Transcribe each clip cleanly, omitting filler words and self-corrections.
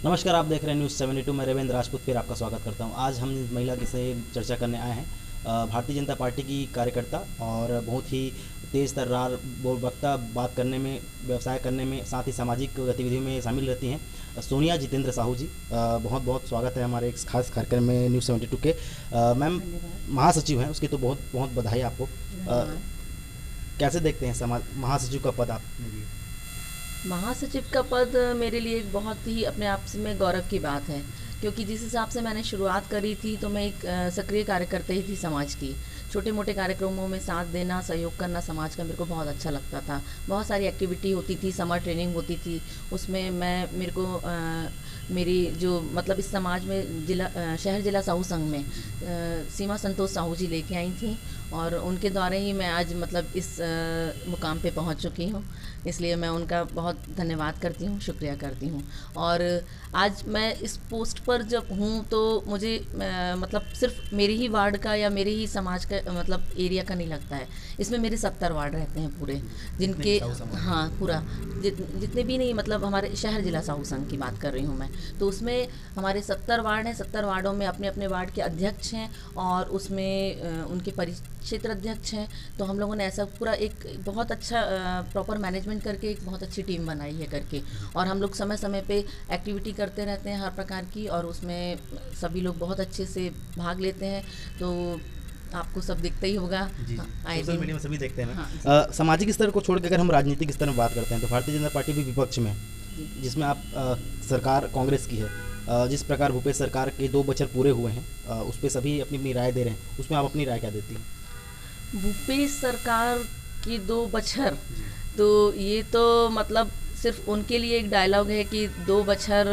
नमस्कार, आप देख रहे हैं न्यूज़ 72। मैं रेवेंद्र राजपूत फिर आपका स्वागत करता हूं। आज हम महिला के से चर्चा करने आए हैं। भारतीय जनता पार्टी की कार्यकर्ता और बहुत ही तेज़ तर्रार वक्ता, बात करने में, व्यवसाय करने में, साथ ही सामाजिक गतिविधियों में शामिल रहती हैं सोनिया जितेंद्र साहू जी। बहुत बहुत स्वागत है हमारे इस खास कार्यक्रम में न्यूज़ 72 के। मैम महासचिव हैं, उसकी तो बहुत बहुत बधाई आपको। कैसे देखते हैं समाज महासचिव का पद आप? महासचिव का पद मेरे लिए एक बहुत ही अपने आप से में गौरव की बात है, क्योंकि जिस हिसाब से मैंने शुरुआत करी थी तो मैं एक सक्रिय कार्यकर्ता ही थी समाज की। छोटे मोटे कार्यक्रमों में साथ देना, सहयोग करना समाज का मेरे को बहुत अच्छा लगता था। बहुत सारी एक्टिविटी होती थी, समर ट्रेनिंग होती थी, उसमें मेरे को मेरी जो मतलब इस समाज में शहर जिला साहू संघ में सीमा संतोष साहू जी लेके आई थी, और उनके द्वारा ही मैं आज मतलब इस मुकाम पे पहुंच चुकी हूं। इसलिए मैं उनका बहुत धन्यवाद करती हूं, शुक्रिया करती हूं। और आज मैं इस पोस्ट पर जब हूं तो मुझे मतलब सिर्फ मेरे ही वार्ड का या मेरे ही समाज का मतलब एरिया का नहीं लगता है। इसमें मेरे 70 वार्ड रहते हैं पूरे, जिनके हाँ पूरा जितने भी नहीं, मतलब हमारे शहर जिला साहू संघ की बात कर रही हूँ मैं। तो उसमें हमारे 70 वार्ड हैं। 70 वार्डों में अपने अपने वार्ड के अध्यक्ष हैं और उसमें उनके परिक्षेत्र अध्यक्ष हैं। तो हम लोगों ने ऐसा पूरा एक बहुत अच्छा प्रॉपर मैनेजमेंट करके एक बहुत अच्छी टीम बनाई है करके, और हम लोग समय समय पे एक्टिविटी करते रहते हैं हर प्रकार की, और उसमें सभी लोग बहुत अच्छे से भाग लेते हैं। तो आपको सब दिखता ही होगा। जी, सोशल मीडिया में सभी देखते हैं। हाँ, सामाजिक स्तर को छोड़ के अगर हम राजनीतिक स्तर में बात करते हैं तो भारतीय जनता पार्टी भी विपक्ष में है, जिसमें आप सरकार कांग्रेस की है। जिस प्रकार भूपेश सरकार के 2 बछर पूरे हुए हैं, उस पर सभी अपनी अपनी राय दे रहे हैं, उसमें आप अपनी राय क्या देती हैं? भूपेश सरकार की 2 बछर, तो ये तो मतलब सिर्फ उनके लिए एक डायलॉग है कि 2 बछर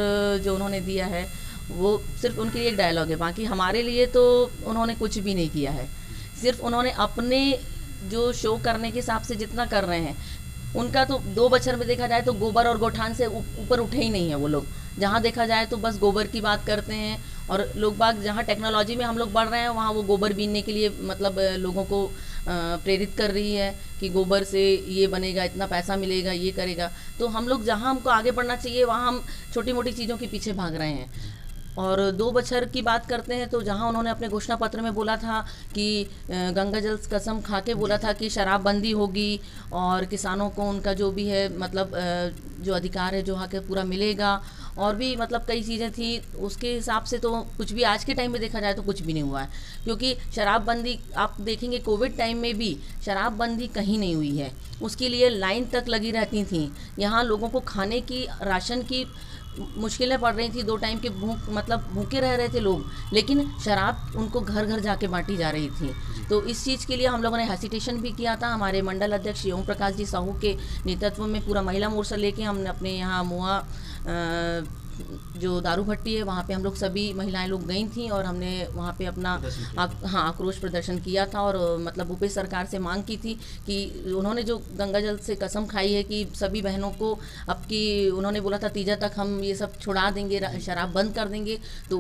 जो उन्होंने दिया है वो सिर्फ उनके लिए एक डायलॉग है। बाकी हमारे लिए तो उन्होंने कुछ भी नहीं किया है। सिर्फ उन्होंने अपने जो शो करने के हिसाब से जितना कर रहे हैं, उनका तो 2 बछर में देखा जाए तो गोबर और गोठान से ऊपर उठे ही नहीं है वो लोग। जहाँ देखा जाए तो बस गोबर की बात करते हैं, और लोग बाग जहाँ टेक्नोलॉजी में हम लोग बढ़ रहे हैं वहाँ वो गोबर बीनने के लिए मतलब लोगों को प्रेरित कर रही है कि गोबर से ये बनेगा, इतना पैसा मिलेगा, ये करेगा। तो हम लोग जहाँ हमको आगे बढ़ना चाहिए वहाँ हम छोटी मोटी चीज़ों के पीछे भाग रहे हैं। और 2 बछर की बात करते हैं तो जहां उन्होंने अपने घोषणा पत्र में बोला था कि गंगा जल कसम खा के बोला था कि शराबबंदी होगी और किसानों को उनका जो भी है मतलब जो अधिकार है जो हक है पूरा मिलेगा, और भी मतलब कई चीज़ें थी, उसके हिसाब से तो कुछ भी आज के टाइम में देखा जाए तो कुछ भी नहीं हुआ है। क्योंकि शराबबंदी आप देखेंगे कोविड टाइम में भी शराबबंदी कहीं नहीं हुई है। उसके लिए लाइन तक लगी रहती थी। यहाँ लोगों को खाने की, राशन की मुश्किलें पड़ रही थी। 2 टाइम के मतलब भूखे रह रहे थे लोग, लेकिन शराब उनको घर घर जाके बांटी जा रही थी। तो इस चीज़ के लिए हम लोगों ने हेसिटेशन भी किया था। हमारे मंडल अध्यक्ष ओम प्रकाश जी साहू के नेतृत्व में पूरा महिला मोर्चा लेके हमने अपने यहाँ मुआ जो दारू भट्टी है वहाँ पे हम लोग सभी महिलाएं लोग गई थी, और हमने वहाँ पे अपना हाँ आक्रोश प्रदर्शन किया था। और मतलब भूपेश सरकार से मांग की थी कि उन्होंने जो गंगा जल से कसम खाई है कि सभी बहनों को अब की, उन्होंने बोला था तीजा तक हम ये सब छुड़ा देंगे, शराब बंद कर देंगे। तो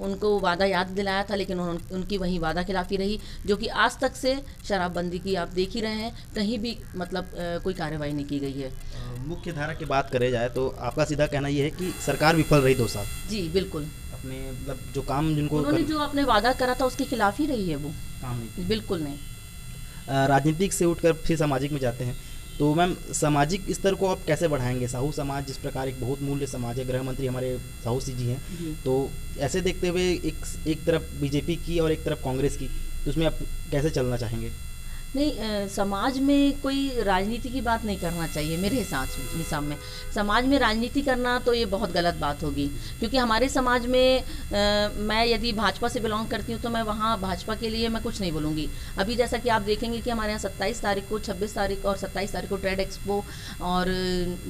उनको वादा याद दिलाया था, लेकिन उनकी वही वादा खिलाफी रही, जो कि आज तक से शराबबंदी की आप देख ही रहे हैं, कहीं भी मतलब कोई कार्रवाई नहीं की गई है। मुख्य धारा की बात करे जाए तो आपका सीधा कहना ये है कि सरकार विफल रही 2 साल जी बिल्कुल। अपने मतलब जो काम जिनको उन्होंने जो अपने वादा करा था उसके खिलाफ ही रही है वो, काम नहीं। बिल्कुल नहीं। राजनीतिक से उठकर फिर सामाजिक में जाते हैं तो मैम सामाजिक स्तर को आप कैसे बढ़ाएंगे? साहू समाज जिस प्रकार एक बहुत मूल्य समाज है, गृह मंत्री हमारे साहू जी हैं, तो ऐसे देखते हुए एक तरफ बीजेपी की और एक तरफ कांग्रेस की, तो उसमें आप कैसे चलना चाहेंगे? नहीं, समाज में कोई राजनीति की बात नहीं करना चाहिए मेरे हिसाब में। समाज में राजनीति करना तो ये बहुत गलत बात होगी, क्योंकि हमारे समाज में मैं यदि भाजपा से बिलोंग करती हूँ तो मैं वहाँ भाजपा के लिए मैं कुछ नहीं बोलूँगी। अभी जैसा कि आप देखेंगे कि हमारे यहाँ 27 तारीख को, 26 तारीख और 27 तारीख को ट्रेड एक्सपो और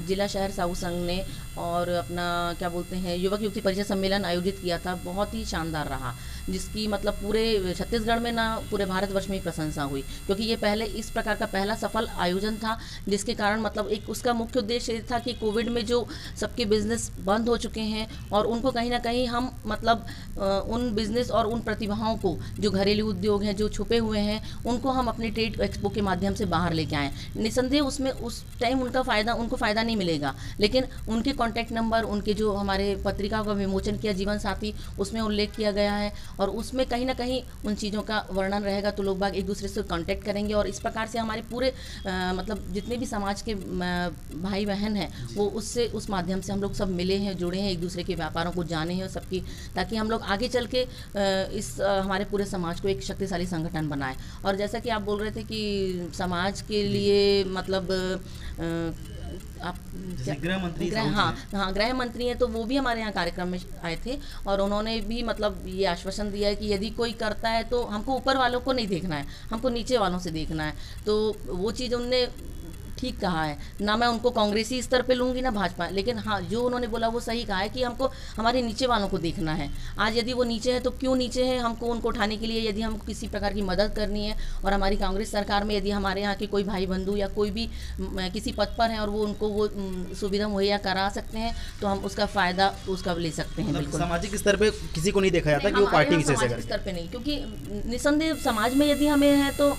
जिला शहर साहू संघ ने और अपना क्या बोलते हैं युवक युवती परिषद सम्मेलन आयोजित किया था। बहुत ही शानदार रहा, जिसकी मतलब पूरे छत्तीसगढ़ में ना पूरे भारतवर्ष में ही प्रशंसा हुई, क्योंकि ये पहले इस प्रकार का पहला सफल आयोजन था, जिसके कारण मतलब एक उसका मुख्य उद्देश्य ये था कि कोविड में जो सबके बिजनेस बंद हो चुके हैं और उनको कहीं ना कहीं हम मतलब उन बिजनेस और उन प्रतिभाओं को, जो घरेलू उद्योग हैं, जो छुपे हुए हैं, उनको हम अपने ट्रेड एक्सपो के माध्यम से बाहर लेके आएँ। निसंदेह उसमें उस टाइम उनको फ़ायदा नहीं मिलेगा, लेकिन उनके कॉन्टैक्ट नंबर, उनके जो हमारे पत्रिका का विमोचन किया जीवन साथी, उसमें उल्लेख किया गया है और उसमें कहीं ना कहीं उन चीज़ों का वर्णन रहेगा, तो लोग बाग एक दूसरे से कांटेक्ट करेंगे और इस प्रकार से हमारे पूरे मतलब जितने भी समाज के भाई बहन हैं वो उससे उस माध्यम से हम लोग सब मिले हैं, जुड़े हैं, एक दूसरे के व्यापारों को जाने हैं सबकी, ताकि हम लोग आगे चल के इस हमारे पूरे समाज को एक शक्तिशाली संगठन बनाएं। और जैसा कि आप बोल रहे थे कि समाज के लिए मतलब आप गृह मंत्री, हाँ गृह मंत्री हैं, तो वो भी हमारे यहाँ कार्यक्रम में आए थे और उन्होंने भी मतलब ये आश्वासन दिया है कि यदि कोई करता है तो हमको ऊपर वालों को नहीं देखना है, हमको नीचे वालों से देखना है। तो वो चीज़ उनने ठीक कहा है, ना मैं उनको कांग्रेसी स्तर पे लूँगी ना भाजपा, लेकिन हाँ जो उन्होंने बोला वो सही कहा है कि हमको हमारे नीचे वालों को देखना है। आज यदि वो नीचे है तो क्यों नीचे है, हमको उनको उठाने के लिए यदि हमको किसी प्रकार की मदद करनी है और हमारी कांग्रेस सरकार में यदि हमारे यहाँ के कोई भाई बंधु या कोई भी किसी पद पर हैं और वो उनको वो सुविधा मुहैया करा सकते हैं तो हम उसका फ़ायदा उसका ले सकते हैं। बिल्कुल सामाजिक स्तर पर किसी को नहीं देखा जाता कि वो पार्टी किसी से स्तर पर नहीं, क्योंकि निसंदेह समाज में यदि हमें है तो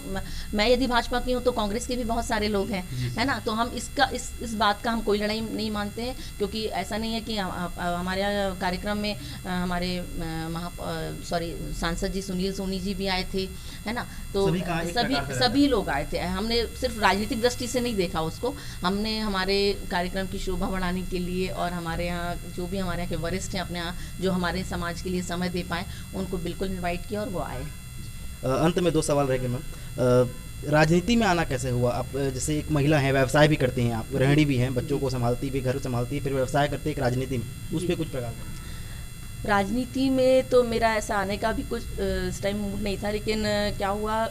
मैं यदि भाजपा की हूँ तो कांग्रेस के भी बहुत सारे लोग हैं, है ना। तो हम इस बात का हम कोई लड़ाई नहीं मानते हैं, क्योंकि ऐसा नहीं है कि हमारे कार्यक्रम में हमारे सांसद जी सुनील सोनी जी भी आए थे, है ना। तो सभी लोग आए थे। हमने सिर्फ राजनीतिक दृष्टि से नहीं देखा उसको, हमने हमारे कार्यक्रम की शोभा बढ़ाने के लिए और हमारे यहाँ जो भी हमारे यहाँ के वरिष्ठ हैं अपने यहाँ जो हमारे समाज के लिए समय दे पाए उनको बिल्कुल इन्वाइट किया और वो आए। अंत में 2 सवाल रह गए मैम। राजनीति में आना कैसे हुआ? आप जैसे एक महिला हैं, व्यवसाय भी करती हैं, आप गृहिणी भी हैं, बच्चों को संभालती भी, घर संभालती है, फिर व्यवसाय करते हैं एक राजनीति में, उस पर कुछ प्रकार का? राजनीति में तो मेरा ऐसा आने का भी कुछ इस टाइम मूड नहीं था, लेकिन क्या हुआ,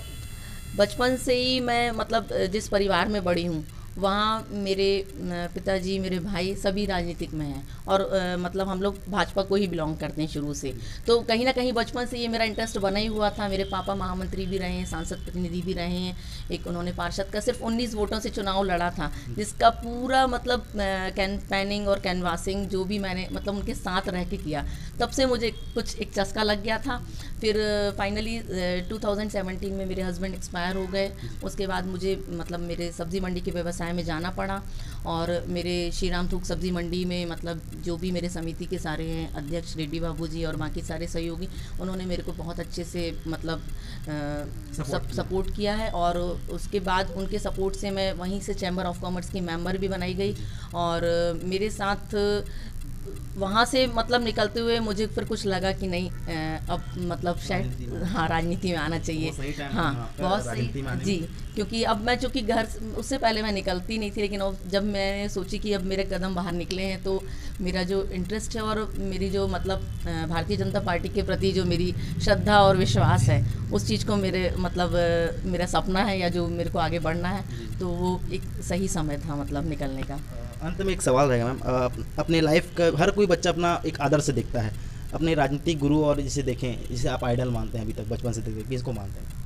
बचपन से ही मैं मतलब जिस परिवार में बड़ी हूँ वहाँ मेरे पिताजी, मेरे भाई सभी राजनीतिक में हैं और मतलब हम लोग भाजपा को ही बिलोंग करते हैं शुरू से। तो कहीं ना कहीं बचपन से ये मेरा इंटरेस्ट बना ही हुआ था। मेरे पापा महामंत्री भी रहे हैं, सांसद प्रतिनिधि भी रहे हैं, एक उन्होंने पार्षद का सिर्फ 19 वोटों से चुनाव लड़ा था, जिसका पूरा मतलब कैंपेनिंग और कैनवासिंग जो भी मैंने मतलब उनके साथ रह के किया, तब से मुझे कुछ एक चस्का लग गया था। फिर फाइनली 2017 में मेरे हस्बैंड एक्सपायर हो गए। उसके बाद मुझे मतलब मेरे सब्ज़ी मंडी के व्यवसाय में जाना पड़ा और मेरे श्री राम थोक सब्ज़ी मंडी में मतलब जो भी मेरे समिति के सारे हैं अध्यक्ष रेड्डी बाबू जी और बाकी सारे सहयोगी, उन्होंने मेरे को बहुत अच्छे से मतलब सपोर्ट किया है। और उसके बाद उनके सपोर्ट से मैं वहीं से चैम्बर ऑफ कॉमर्स की मेंबर भी बनाई गई और मेरे साथ वहाँ से मतलब निकलते हुए मुझे फिर कुछ लगा कि नहीं अब मतलब शायद हाँ राजनीति में आना चाहिए। हाँ बहुत सही जी, क्योंकि अब मैं चूँकि घर उससे पहले मैं निकलती नहीं थी, लेकिन अब जब मैंने सोची कि अब मेरे कदम बाहर निकले हैं तो मेरा जो इंटरेस्ट है और मेरी जो मतलब भारतीय जनता पार्टी के प्रति जो मेरी श्रद्धा और विश्वास है उस चीज़ को मेरे मतलब मेरा सपना है या जो मेरे को आगे बढ़ना है, तो वो एक सही समय था मतलब निकलने का। अंत में एक सवाल रहेगा मैम, अपने लाइफ का हर कोई बच्चा अपना एक आदर्श देखता है, अपने राजनीतिक गुरु और जिसे देखें जिसे आप आइडल मानते हैं अभी तक बचपन से देखें, किसको मानते हैं?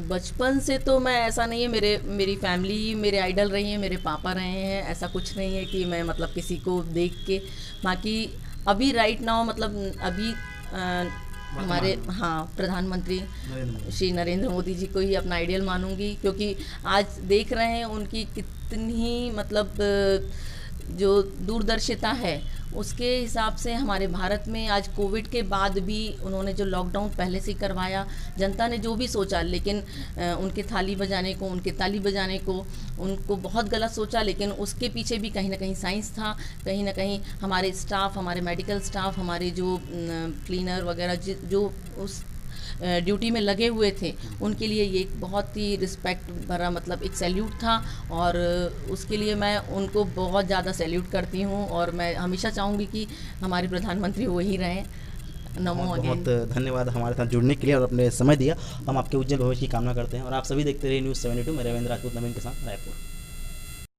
बचपन से तो मैं ऐसा नहीं है, मेरी फैमिली मेरे आइडल रही है, मेरे पापा रहे हैं, ऐसा कुछ नहीं है कि मैं मतलब किसी को देख के। बाकी अभी राइट नाउ मतलब अभी हमारे हाँ प्रधानमंत्री श्री नरेंद्र मोदी जी को ही अपना आइडियल मानूंगी, क्योंकि आज देख रहे हैं उनकी कितनी मतलब जो दूरदर्शिता है उसके हिसाब से हमारे भारत में आज कोविड के बाद भी उन्होंने जो लॉकडाउन पहले से करवाया, जनता ने जो भी सोचा, लेकिन उनके थाली बजाने को, उनके ताली बजाने को उनको बहुत गलत सोचा, लेकिन उसके पीछे भी कहीं ना कहीं साइंस था, कहीं ना कहीं हमारे स्टाफ, हमारे मेडिकल स्टाफ, हमारे जो क्लीनर वगैरह जो उस ड्यूटी में लगे हुए थे, उनके लिए ये एक बहुत ही रिस्पेक्ट भरा मतलब एक सैल्यूट था और उसके लिए मैं उनको बहुत ज़्यादा सैल्यूट करती हूँ और मैं हमेशा चाहूँगी कि हमारे प्रधानमंत्री वही रहें। नमो अगेन। बहुत धन्यवाद हमारे साथ जुड़ने के लिए और अपने समय दिया। हम आपके उज्जवल भविष्य की कामना करते हैं और आप सभी देखते रहिए न्यूज़ 72। मैं रविंद्र राजपूत नवीन के साथ, रायपुर।